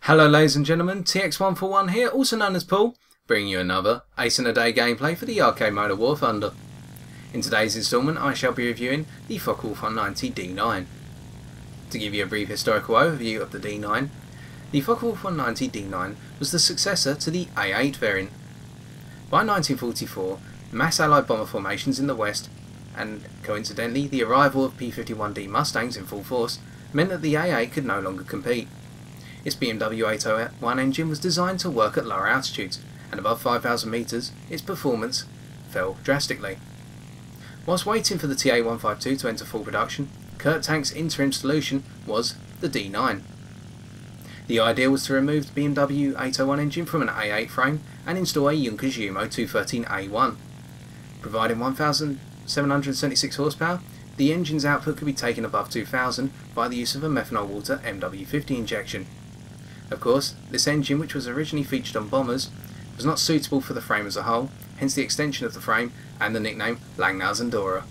Hello ladies and gentlemen, TX141 here, also known as Paul, bringing you another Ace in a Day gameplay for the arcade mode of War Thunder. In today's instalment I shall be reviewing the Focke-Wulf 190 D-9. To give you a brief historical overview of the D-9, the Focke-Wulf 190 D-9 was the successor to the A8 variant. By 1944, mass Allied bomber formations in the West, and coincidentally the arrival of P-51D Mustangs in full force, meant that the A8 could no longer compete. Its BMW 801 engine was designed to work at lower altitudes, and above 5,000 metres its performance fell drastically. Whilst waiting for the TA-152 to enter full production, Kurt Tank's interim solution was the D-9. The idea was to remove the BMW 801 engine from an A8 frame and install a Junkers Jumo 213A1. Providing 1,776 horsepower, the engine's output could be taken above 2,000 by the use of a methanol water MW50 injection. Of course, this engine, which was originally featured on bombers, was not suitable for the frame as a whole, hence the extension of the frame and the nickname Langnau's Andorra.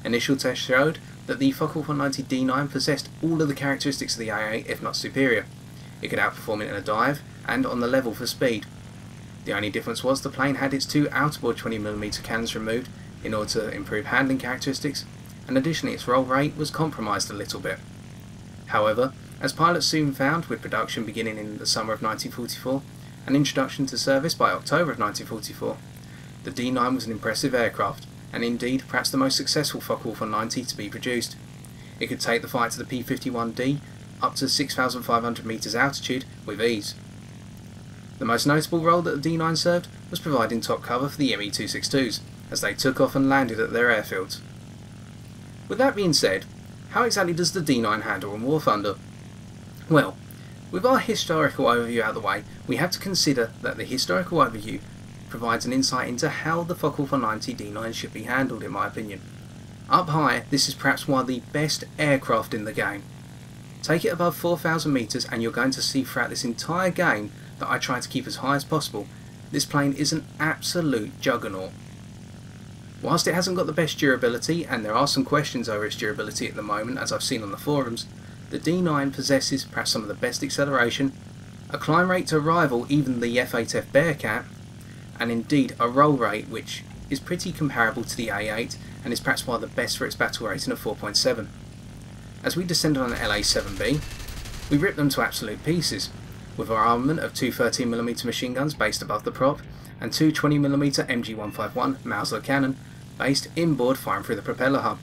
Initial tests showed that the Focke-Wulf 190 D-9 possessed all of the characteristics of the A8, if not superior. It could outperform it in a dive and on the level for speed. The only difference was the plane had its two outboard 20mm cannons removed in order to improve handling characteristics, and additionally its roll rate was compromised a little bit. However, as pilots soon found, with production beginning in the summer of 1944 and introduction to service by October of 1944, the D-9 was an impressive aircraft, and indeed perhaps the most successful Focke-Wulf 190 to be produced. It could take the fight to the P-51D up to 6,500 metres altitude with ease. The most notable role that the D-9 served was providing top cover for the Me-262s as they took off and landed at their airfields. With that being said, how exactly does the D-9 handle in War Thunder? Well, with our historical overview out of the way, we have to consider that the historical overview provides an insight into how the Focke-Wulf 190 D-9 should be handled, in my opinion. Up high, this is perhaps one of the best aircraft in the game. Take it above 4,000 metres and you're going to see throughout this entire game that I try to keep as high as possible. This plane is an absolute juggernaut. Whilst it hasn't got the best durability, and there are some questions over its durability at the moment as I've seen on the forums, the D-9 possesses perhaps some of the best acceleration, a climb rate to rival even the F8F Bearcat, and indeed a roll rate which is pretty comparable to the A8 and is perhaps one of the best for its battle rating of 4.7. As we descended on the LA-7B, we ripped them to absolute pieces, with our armament of two 13mm machine guns based above the prop and two 20mm MG151 Mauser cannon based inboard firing through the propeller hub.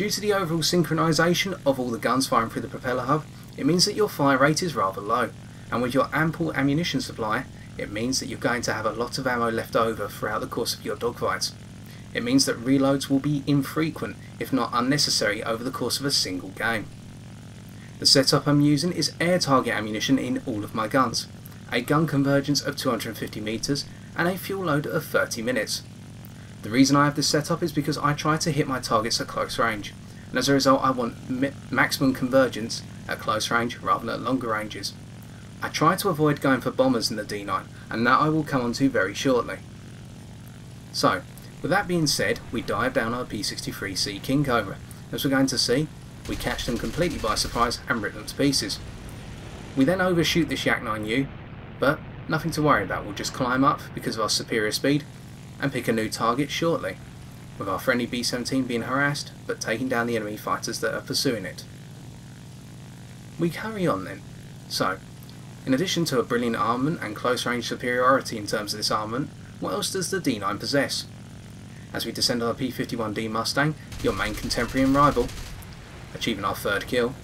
Due to the overall synchronisation of all the guns firing through the propeller hub, it means that your fire rate is rather low, and with your ample ammunition supply, it means that you're going to have a lot of ammo left over throughout the course of your dogfights. It means that reloads will be infrequent, if not unnecessary, over the course of a single game. The setup I'm using is air target ammunition in all of my guns, a gun convergence of 250 metres and a fuel load of 30 minutes. The reason I have this setup is because I try to hit my targets at close range, and as a result I want maximum convergence at close range rather than at longer ranges. I try to avoid going for bombers in the D-9, and that I will come on to very shortly. So, with that being said, we dive down our P-63C King Cobra. As we're going to see, we catch them completely by surprise and rip them to pieces. We then overshoot this Yak 9U, but nothing to worry about, we'll just climb up because of our superior speed and pick a new target shortly, with our friendly B-17 being harassed but taking down the enemy fighters that are pursuing it. We carry on then. So, in addition to a brilliant armament and close range superiority in terms of this armament, what else does the D-9 possess? As we descend on our P-51D Mustang, your main contemporary and rival, achieving our third kill,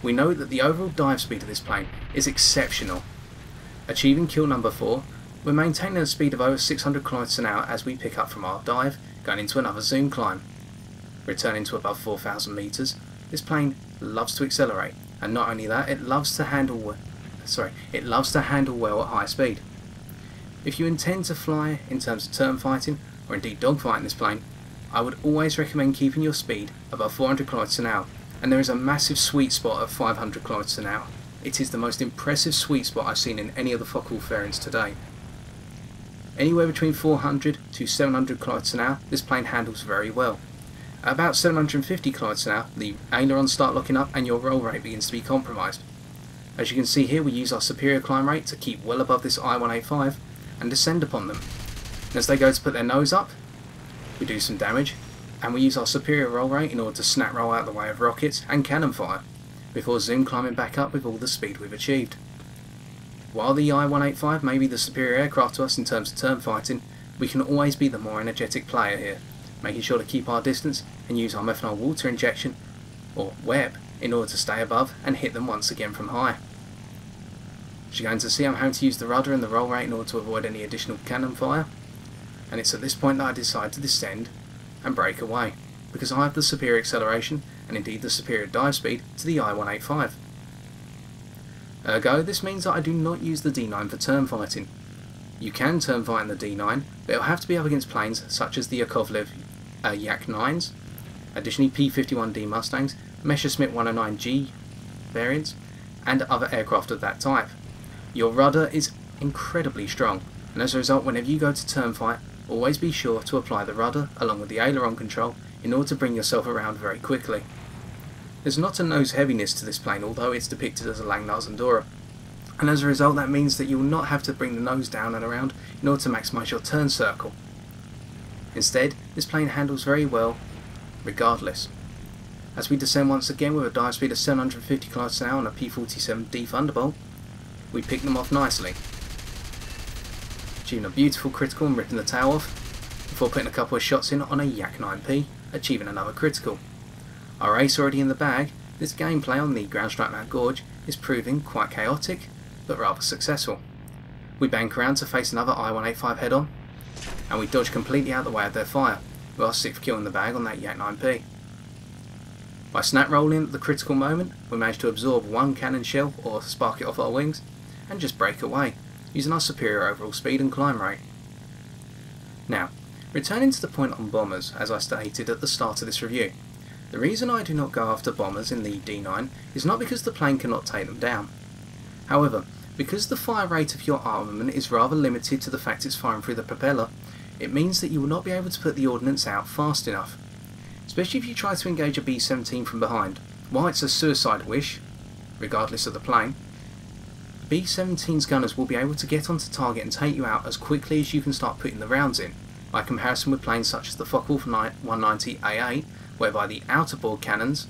we know that the overall dive speed of this plane is exceptional. Achieving kill number 4, we're maintaining a speed of over 600 km an hour as we pick up from our dive, going into another zoom climb. Returning to above 4,000 metres, this plane loves to accelerate, and not only that, it loves to handle well at high speed. If you intend to fly in terms of turn fighting, or indeed dogfighting this plane, I would always recommend keeping your speed above 400 km an hour, and there is a massive sweet spot of 500 km an hour. It is the most impressive sweet spot I've seen in any of the Focke-Wulf variants today. Anywhere between 400 to 700 km an hour, this plane handles very well. At about 750 km an hour, the ailerons start locking up and your roll rate begins to be compromised. As you can see here, we use our superior climb rate to keep well above this I-185 and descend upon them. And as they go to put their nose up, we do some damage, and we use our superior roll rate in order to snap roll out the way of rockets and cannon fire, before zoom climbing back up with all the speed we've achieved. While the I-185 may be the superior aircraft to us in terms of turn fighting, we can always be the more energetic player here, making sure to keep our distance and use our methanol water injection, or web, in order to stay above and hit them once again from high. As you're going to see, I'm having to use the rudder and the roll rate in order to avoid any additional cannon fire, and it's at this point that I decide to descend and break away, because I have the superior acceleration and indeed the superior dive speed to the I-185. Ergo, this means that I do not use the D-9 for turn fighting. You can turn fight in the D-9, but it'll have to be up against planes such as the Focke-Wulf Yak-9s, additionally P-51D Mustangs, Messerschmitt 109G variants, and other aircraft of that type. Your rudder is incredibly strong, and as a result, whenever you go to turn fight, always be sure to apply the rudder along with the aileron control in order to bring yourself around very quickly. There's not a nose heaviness to this plane, although it's depicted as a Langnau Zendora, and as a result that means that you will not have to bring the nose down and around in order to maximise your turn circle. Instead, this plane handles very well regardless. As we descend once again with a dive speed of 750 km an hour on a P-47D Thunderbolt, we pick them off nicely, achieving a beautiful critical and ripping the tail off, before putting a couple of shots in on a Yak-9P, achieving another critical. Our ace already in the bag, this gameplay on the Ground Strike Mount Gorge is proving quite chaotic, but rather successful. We bank around to face another I-185 head on, and we dodge completely out of the way of their fire, with our 6th kill in the bag on that Yak-9P. By snap rolling at the critical moment, we manage to absorb one cannon shell or spark it off our wings, and just break away, using our superior overall speed and climb rate. Now, returning to the point on bombers, as I stated at the start of this review, the reason I do not go after bombers in the D-9 is not because the plane cannot take them down. However, because the fire rate of your armament is rather limited to the fact it's firing through the propeller, it means that you will not be able to put the ordnance out fast enough. Especially if you try to engage a B-17 from behind. While it's a suicide wish, regardless of the plane, B-17's gunners will be able to get onto target and take you out as quickly as you can start putting the rounds in, by comparison with planes such as the Focke-Wulf 190AA, whereby the outer board cannons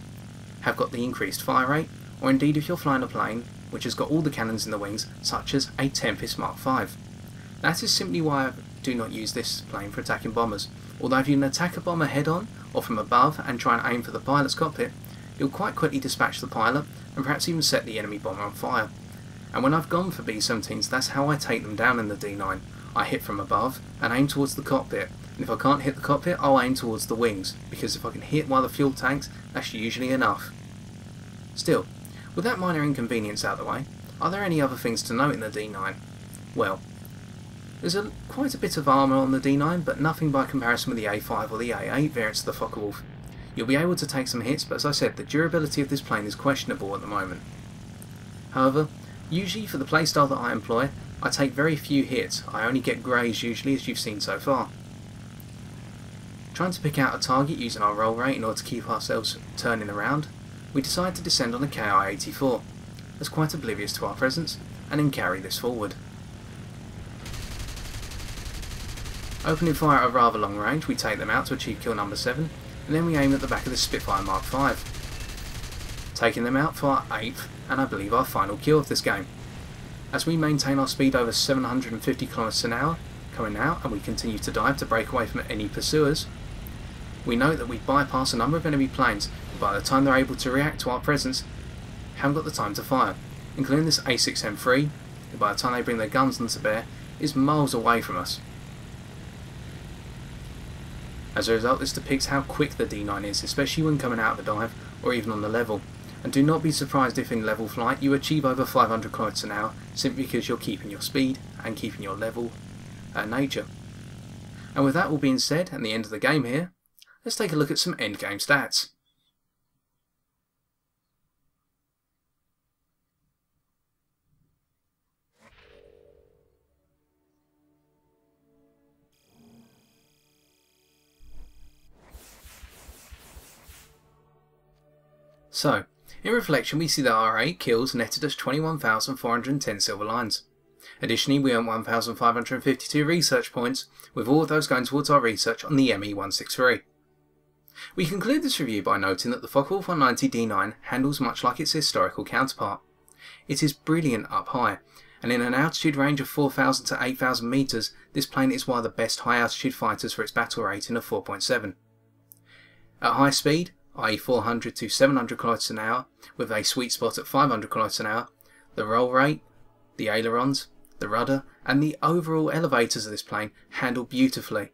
have got the increased fire rate, or indeed if you're flying a plane which has got all the cannons in the wings, such as a Tempest Mark V. That is simply why I do not use this plane for attacking bombers, although if you can attack a bomber head on, or from above and try and aim for the pilot's cockpit, you'll quite quickly dispatch the pilot, and perhaps even set the enemy bomber on fire. And when I've gone for B-17s, that's how I take them down in the D-9. I hit from above, and aim towards the cockpit, and if I can't hit the cockpit, I'll aim towards the wings, because if I can hit one of the fuel tanks, that's usually enough. Still, with that minor inconvenience out of the way, are there any other things to note in the D-9? Well, there's quite a bit of armour on the D-9, but nothing by comparison with the A5 or the A8 variants of the Focke-Wulf. You'll be able to take some hits, but as I said, the durability of this plane is questionable at the moment. However, usually for the playstyle that I employ, I take very few hits. I only get greys usually, as you've seen so far. Trying to pick out a target using our roll rate in order to keep ourselves turning around, we decide to descend on a KI-84, as quite oblivious to our presence, and then carry this forward. Opening fire at a rather long range, we take them out to achieve kill number 7, and then we aim at the back of the Spitfire Mark V, taking them out for our 8th and I believe our final kill of this game. As we maintain our speed over 750 km an hour coming out, and we continue to dive to break away from any pursuers, we note that we bypass a number of enemy planes, but by the time they're able to react to our presence, haven't got the time to fire, including this A6M3, who by the time they bring their guns onto bear, is miles away from us. As a result, this depicts how quick the D-9 is, especially when coming out of a dive, or even on the level, and do not be surprised if in level flight you achieve over 500 km an hour, simply because you're keeping your speed and keeping your level nature. And with that all being said, and the end of the game here, let's take a look at some endgame stats. So, in reflection we see that our 8 kills netted us 21,410 silver lines. Additionally, we earned 1,552 research points, with all of those going towards our research on the ME163. We conclude this review by noting that the Focke-Wulf 190 D-9 handles much like its historical counterpart. It is brilliant up high, and in an altitude range of 4,000 to 8,000 metres, this plane is one of the best high altitude fighters for its battle rating of 4.7. At high speed, i.e. 400 to 700 km an hour, with a sweet spot at 500 km an hour, the roll rate, the ailerons, the rudder and the overall elevators of this plane handle beautifully.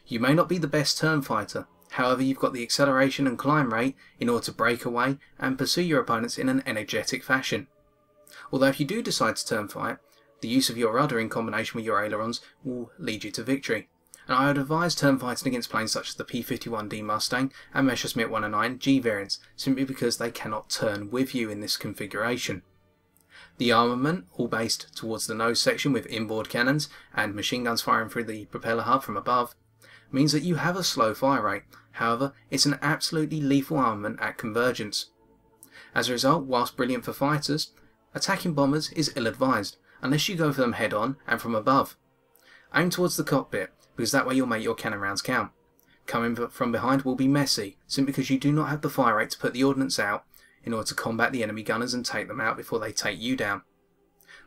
You may not be the best turn fighter, however you've got the acceleration and climb rate in order to break away and pursue your opponents in an energetic fashion. Although if you do decide to turn fight, the use of your rudder in combination with your ailerons will lead you to victory. And I would advise turn fighting against planes such as the P-51D Mustang and Messerschmitt 109 G variants, simply because they cannot turn with you in this configuration. The armament, all based towards the nose section with inboard cannons and machine guns firing through the propeller hub from above, means that you have a slow fire rate. However, it's an absolutely lethal armament at convergence. As a result, whilst brilliant for fighters, attacking bombers is ill-advised, unless you go for them head-on and from above. Aim towards the cockpit, because that way you'll make your cannon rounds count. Coming from behind will be messy, simply because you do not have the fire rate to put the ordnance out in order to combat the enemy gunners and take them out before they take you down.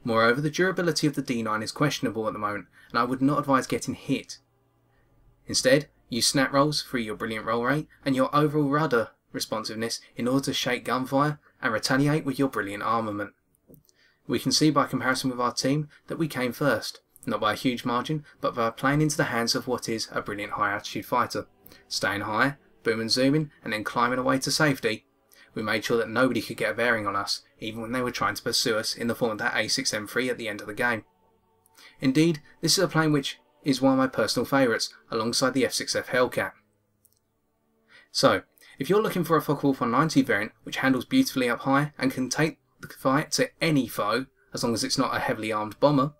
Moreover, the durability of the D-9 is questionable at the moment, and I would not advise getting hit. Instead, use snap rolls for your brilliant roll rate and your overall rudder responsiveness in order to shake gunfire and retaliate with your brilliant armament. We can see by comparison with our team that we came first, not by a huge margin, but by playing into the hands of what is a brilliant high altitude fighter. Staying high, boom and zooming, and then climbing away to safety, we made sure that nobody could get a bearing on us, even when they were trying to pursue us in the form of that A6M3 at the end of the game. Indeed, this is a plane which is one of my personal favourites, alongside the F6F Hellcat. So, if you're looking for a Focke-Wulf 190 variant which handles beautifully up high and can take the fight to any foe, as long as it's not a heavily armed bomber,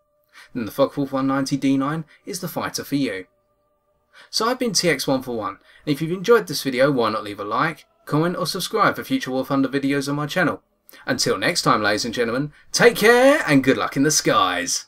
then the Focke-Wulf 190 D-9 is the fighter for you. So I've been TX141, and if you've enjoyed this video, why not leave a like, comment or subscribe for future War Thunder videos on my channel. Until next time, ladies and gentlemen, take care and good luck in the skies.